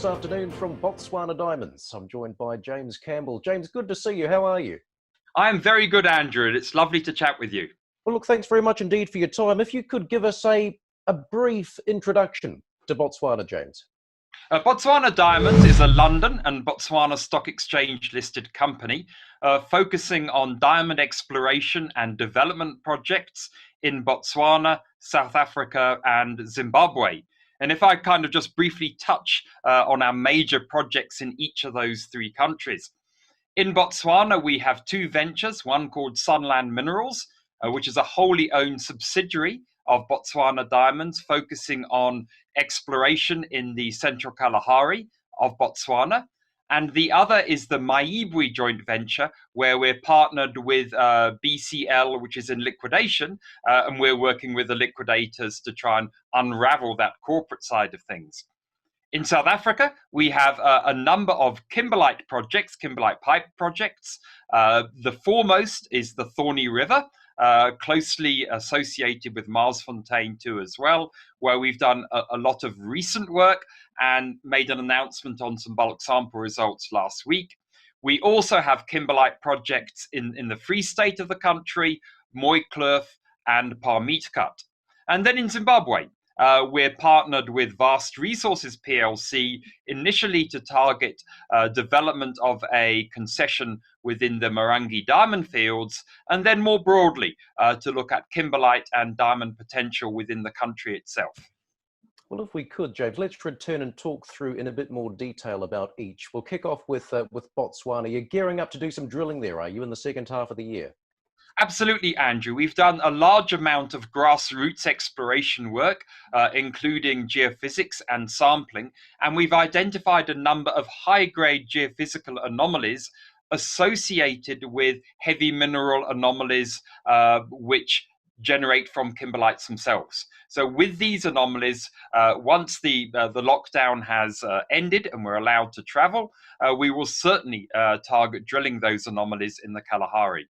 this afternoon from Botswana Diamonds. I'm joined by James Campbell. James, good to see you. How are you? I am very good, Andrew, and it's lovely to chat with you. Well, look, thanks very much indeed for your time. If you could give us a brief introduction to Botswana, James. Botswana Diamonds is a London and Botswana Stock Exchange listed company focusing on diamond exploration and development projects in Botswana, South Africa, and Zimbabwe. And if I kind of just briefly touch on our major projects in each of those three countries. In Botswana, we have two ventures, one called Sunland Minerals, which is a wholly owned subsidiary of Botswana Diamonds, focusing on exploration in the Central Kalahari of Botswana. And the other is the Maibwe joint venture, where we're partnered with BCL, which is in liquidation, and we're working with the liquidators to try and unravel that corporate side of things. In South Africa, we have a number of kimberlite projects, kimberlite pipe projects. The foremost is the Thorny River, closely associated with Marsfontein too as well, where we've done a lot of recent work and made an announcement on some bulk sample results last week. We also have kimberlite projects in the Free State of the country, Mooikloof and Parmeetcut. And then in Zimbabwe, we're partnered with Vast Resources PLC, initially to target development of a concession within the Marangi diamond fields, and then more broadly to look at kimberlite and diamond potential within the country itself. Well, if we could, James, let's return and talk through in a bit more detail about each. We'll kick off with Botswana. You're gearing up to do some drilling there, are you, in the second half of the year? Absolutely, Andrew. We've done a large amount of grassroots exploration work, including geophysics and sampling, and we've identified a number of high-grade geophysical anomalies associated with heavy mineral anomalies, which generate from kimberlites themselves. So with these anomalies, once the lockdown has ended and we're allowed to travel, we will certainly target drilling those anomalies in the Kalahari.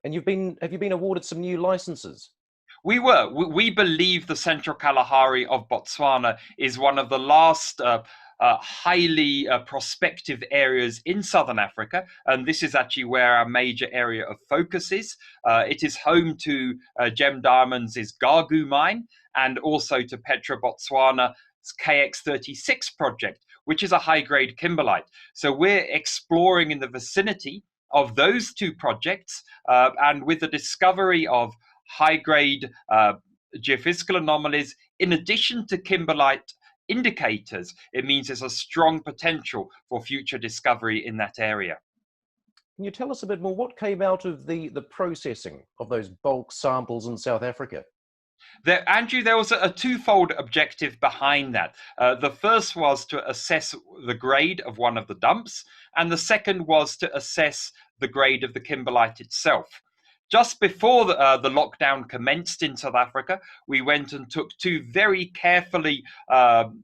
And have you been awarded some new licenses? We were. We believe the Central Kalahari of Botswana is one of the last highly prospective areas in Southern Africa, and this is actually where our major area of focus is. It is home to Gem Diamonds' Gagu mine and also to Petra Botswana's KX36 project, which is a high-grade kimberlite. So we're exploring in the vicinity of those two projects, and with the discovery of high-grade geophysical anomalies, in addition to kimberlite indicators, it means there's a strong potential for future discovery in that area. Can you tell us a bit more? What came out of the processing of those bulk samples in South Africa? Andrew, there was a twofold objective behind that. The first was to assess the grade of one of the dumps, and the second was to assess the grade of the kimberlite itself. Just before the lockdown commenced in South Africa, we went and took two very carefully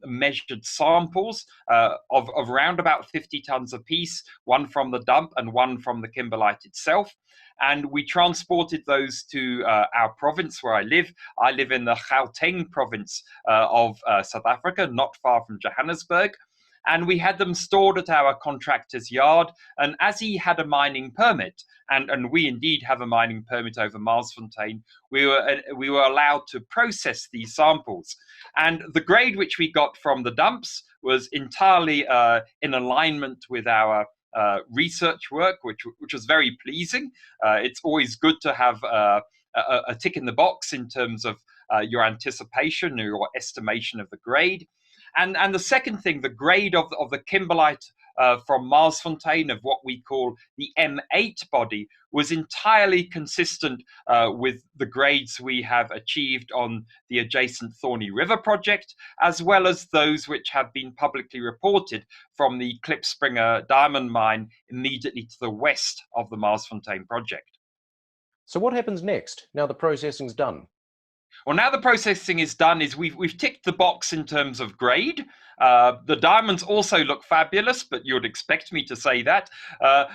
measured samples of around about 50 tons apiece, one from the dump and one from the kimberlite itself. And we transported those to our province where I live. I live in the Gauteng province of South Africa, not far from Johannesburg. And we had them stored at our contractor's yard. And as he had a mining permit, and we indeed have a mining permit over Marsfontein, we were allowed to process these samples. And the grade which we got from the dumps was entirely in alignment with our research work, which was very pleasing. It's always good to have a tick in the box in terms of your anticipation or your estimation of the grade. And the second thing, the grade of the kimberlite from Marsfontein, of what we call the M8 body, was entirely consistent with the grades we have achieved on the adjacent Thorny River project, as well as those which have been publicly reported from the Klipspringer diamond mine immediately to the west of the Marsfontein project. So what happens next now the processing's done? Well, now the processing is done, is we've ticked the box in terms of grade. The diamonds also look fabulous, but you would expect me to say that.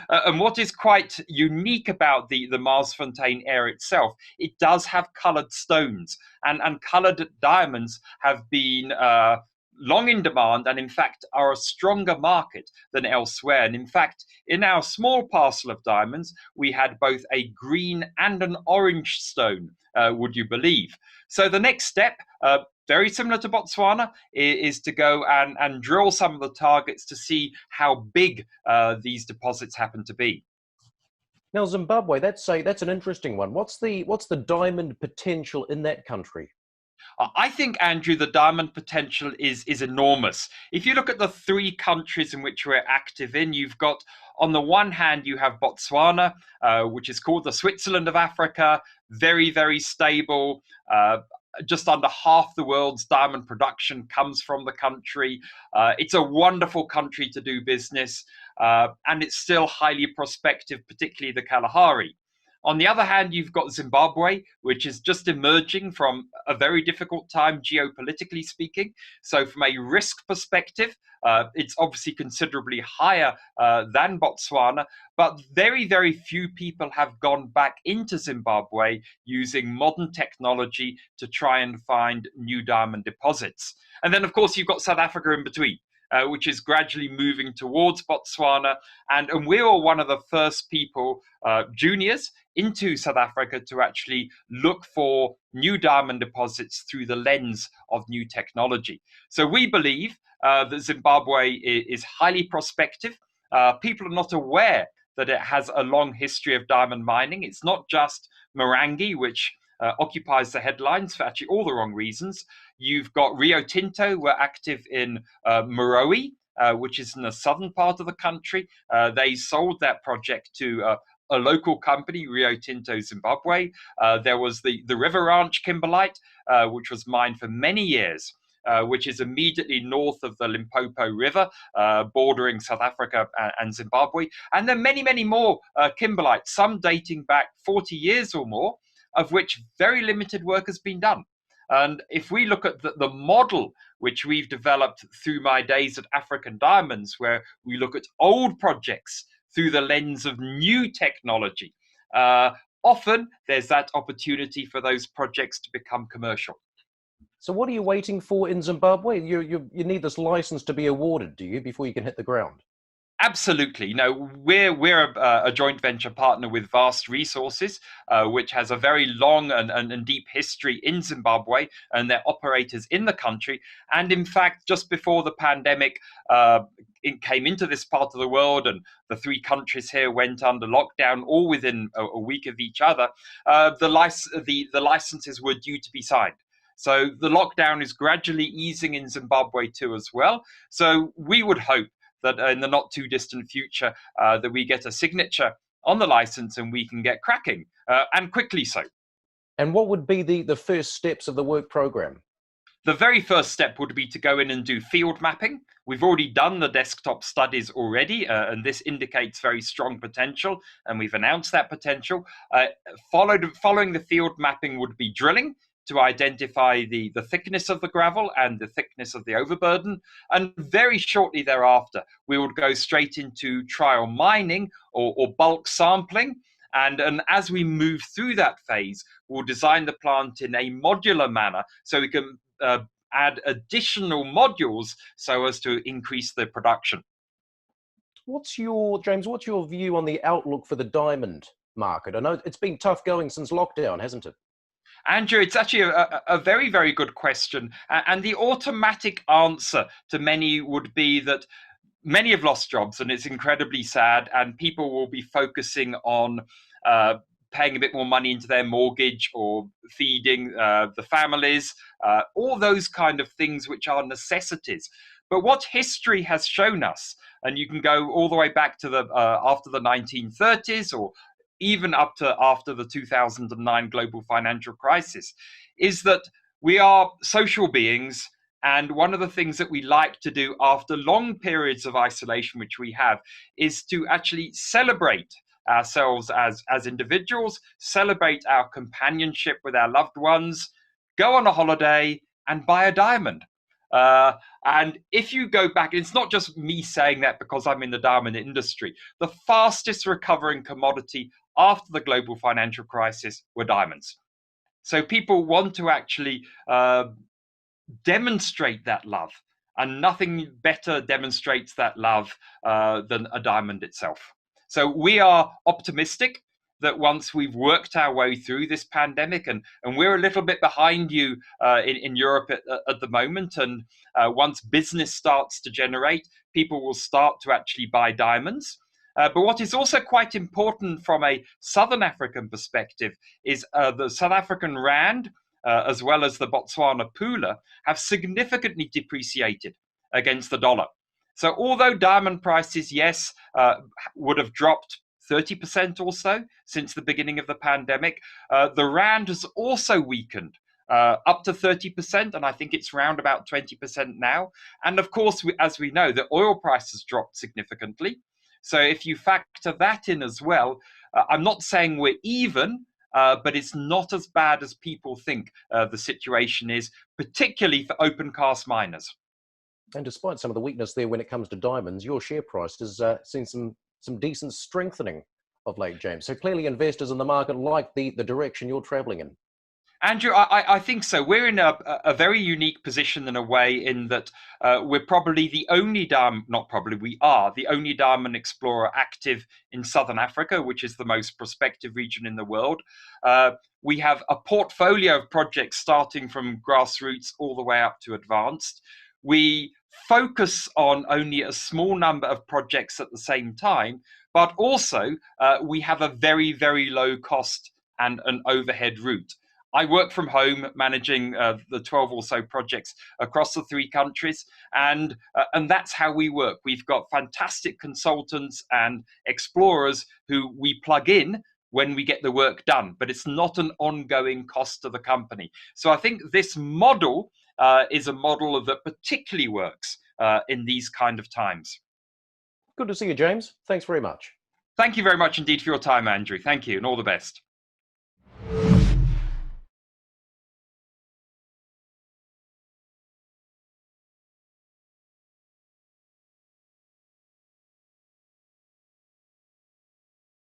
And what is quite unique about the Marsfontein area itself, it does have coloured stones, and coloured diamonds have been long in demand and in fact are a stronger market than elsewhere. And in fact, in our small parcel of diamonds, we had both a green and an orange stone, would you believe? So the next step, very similar to Botswana, is to go and drill some of the targets to see how big these deposits happen to be. Now, Zimbabwe, that's an interesting one. What's the diamond potential in that country? I think, Andrew, the diamond potential is enormous. If you look at the three countries in which we're active in, you've got, on the one hand, you have Botswana, which is called the Switzerland of Africa, very, very stable. Just under half the world's diamond production comes from the country. It's a wonderful country to do business, and it's still highly prospective, particularly the Kalahari. On the other hand, you've got Zimbabwe, which is just emerging from a very difficult time, geopolitically speaking. So from a risk perspective, it's obviously considerably higher than Botswana, but very, very few people have gone back into Zimbabwe using modern technology to try and find new diamond deposits. And then, of course, you've got South Africa in between. Which is gradually moving towards Botswana. And we were one of the first people, juniors, into South Africa to actually look for new diamond deposits through the lens of new technology. So we believe that Zimbabwe is highly prospective. People are not aware that it has a long history of diamond mining. It's not just Marangi, which occupies the headlines for actually all the wrong reasons. You've got Rio Tinto, who are active in Meroe, which is in the southern part of the country. They sold that project to a local company, Rio Tinto Zimbabwe. There was the River Ranch kimberlite, which was mined for many years. Which is immediately north of the Limpopo River, bordering South Africa and Zimbabwe. And then many, many more kimberlites, some dating back 40 years or more, of which very limited work has been done. And if we look at the model which we've developed through my days at African Diamonds, where we look at old projects through the lens of new technology, often there's that opportunity for those projects to become commercial. So what are you waiting for in Zimbabwe? You need this license to be awarded, do you, before you can hit the ground? Absolutely. No, we're a joint venture partner with Vast Resources, which has a very long and deep history in Zimbabwe, and they're operators in the country. And in fact, just before the pandemic, it came into this part of the world, and the three countries here went under lockdown, all within a week of each other. The licenses were due to be signed. So the lockdown is gradually easing in Zimbabwe too, as well. So we would hope that in the not too distant future, that we get a signature on the license and we can get cracking, and quickly so. And what would be the first steps of the work program? The very first step would be to go in and do field mapping. We've already done the desktop studies already, and this indicates very strong potential, and we've announced that potential. Following the field mapping would be drilling to identify the thickness of the gravel and the thickness of the overburden. And very shortly thereafter, we would go straight into trial mining or bulk sampling. And as we move through that phase, we'll design the plant in a modular manner so we can add additional modules so as to increase the production. James, what's your view on the outlook for the diamond market? I know it's been tough going since lockdown, hasn't it? Andrew, it's actually a very, very good question. And the automatic answer to many would be that many have lost jobs, and it's incredibly sad, and people will be focusing on paying a bit more money into their mortgage or feeding the families, all those kind of things which are necessities. But what history has shown us, and you can go all the way back to the after the 1930s or even up to after the 2009 global financial crisis, is that we are social beings. And one of the things that we like to do after long periods of isolation, which we have, is to actually celebrate ourselves as individuals, celebrate our companionship with our loved ones, go on a holiday and buy a diamond. And if you go back, it's not just me saying that because I'm in the diamond industry, the fastest recovering commodity after the global financial crisis were diamonds. So people want to actually demonstrate that love And nothing better demonstrates that love than a diamond itself. So we are optimistic that once we've worked our way through this pandemic, and we're a little bit behind you in Europe at the moment, and once business starts to generate, people will start to actually buy diamonds. But what is also quite important from a Southern African perspective is the South African rand, as well as the Botswana pula, have significantly depreciated against the dollar. So although diamond prices, yes, would have dropped 30% or so since the beginning of the pandemic, the rand has also weakened up to 30%, and I think it's around about 20% now. And of course, as we know, the oil price has dropped significantly. So if you factor that in as well, I'm not saying we're even, but it's not as bad as people think the situation is, particularly for open cast miners. And despite some of the weakness there when it comes to diamonds, your share price has seen some decent strengthening of late, James. So clearly investors in the market like the direction you're traveling in. Andrew, I think so. We're in a very unique position in a way, in that we're probably the only we are the only diamond explorer active in Southern Africa, which is the most prospective region in the world. We have a portfolio of projects starting from grassroots all the way up to advanced. We focus on only a small number of projects at the same time, but also we have a very, very low cost and an overhead route. I work from home, managing the 12 or so projects across the 3 countries, and that's how we work. We've got fantastic consultants and explorers who we plug in when we get the work done, but it's not an ongoing cost to the company. So I think this model is a model that particularly works in these kind of times. Good to see you, James. Thanks very much. Thank you very much indeed for your time, Andrew. Thank you, and all the best.